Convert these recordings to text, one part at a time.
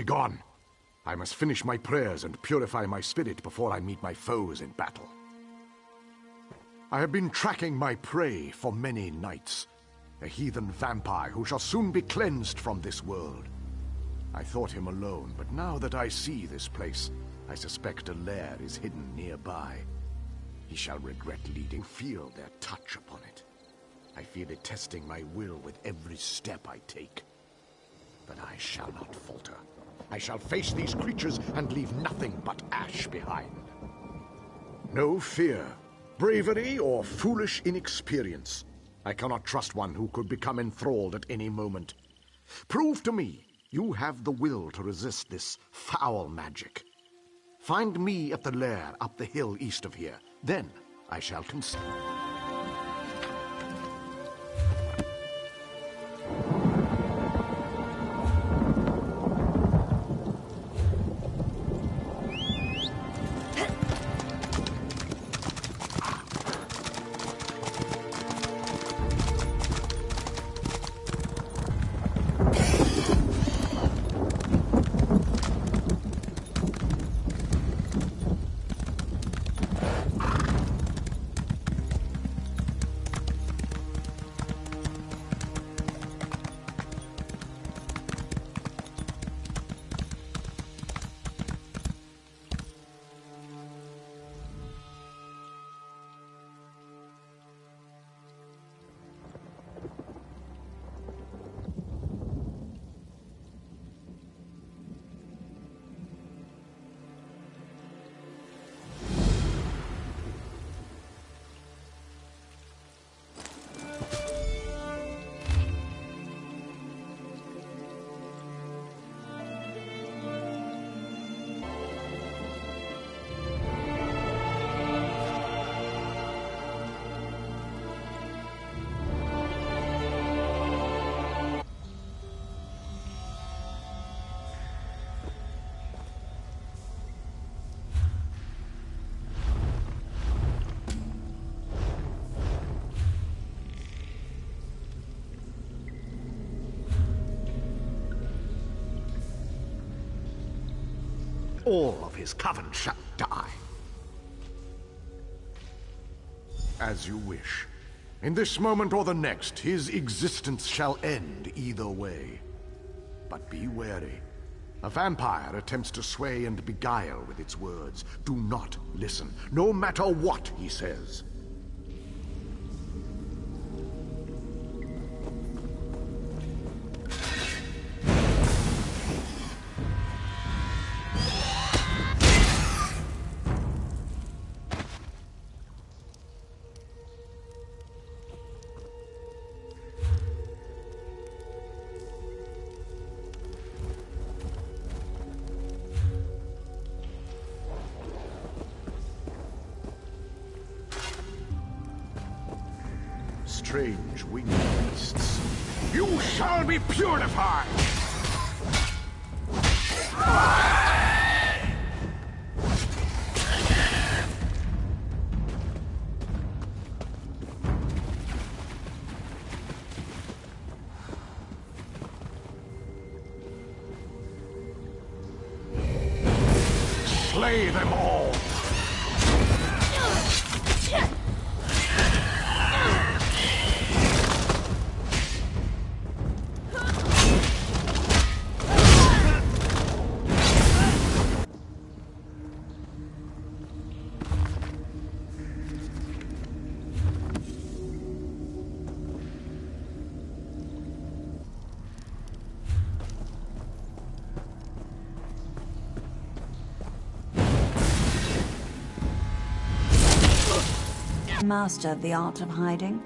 Begone! I must finish my prayers and purify my spirit before I meet my foes in battle. I have been tracking my prey for many nights. A heathen vampire who shall soon be cleansed from this world. I thought him alone, but now that I see this place, I suspect a lair is hidden nearby. He shall regret leading. Feel their touch upon it. I feel it testing my will with every step I take. But I shall not falter. I shall face these creatures and leave nothing but ash behind. No fear, bravery, or foolish inexperience. I cannot trust one who could become enthralled at any moment. Prove to me you have the will to resist this foul magic. Find me at the lair up the hill east of here. Then I shall consent. All of his coven shall die. As you wish. In this moment or the next, his existence shall end either way. But be wary. A vampire attempts to sway and beguile with its words. Do not listen, no matter what he says. Strange winged beasts. You shall be purified! Slay them all! Master the art of hiding?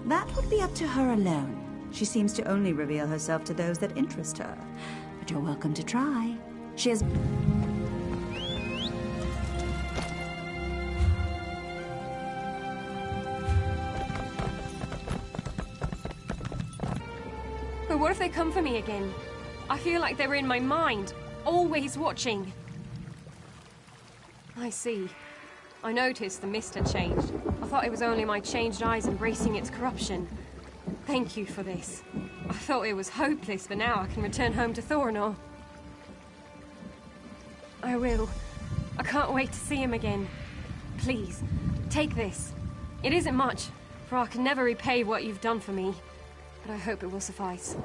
That would be up to her alone. She seems to only reveal herself to those that interest her. But you're welcome to try. She has... But what if they come for me again? I feel like they were in my mind, always watching. I see. I noticed the mist had changed. I thought it was only my changed eyes embracing its corruption. Thank you for this. I thought it was hopeless, but now I can return home to Thornor. I will. I can't wait to see him again. Please, take this. It isn't much, for I can never repay what you've done for me. But I hope it will suffice.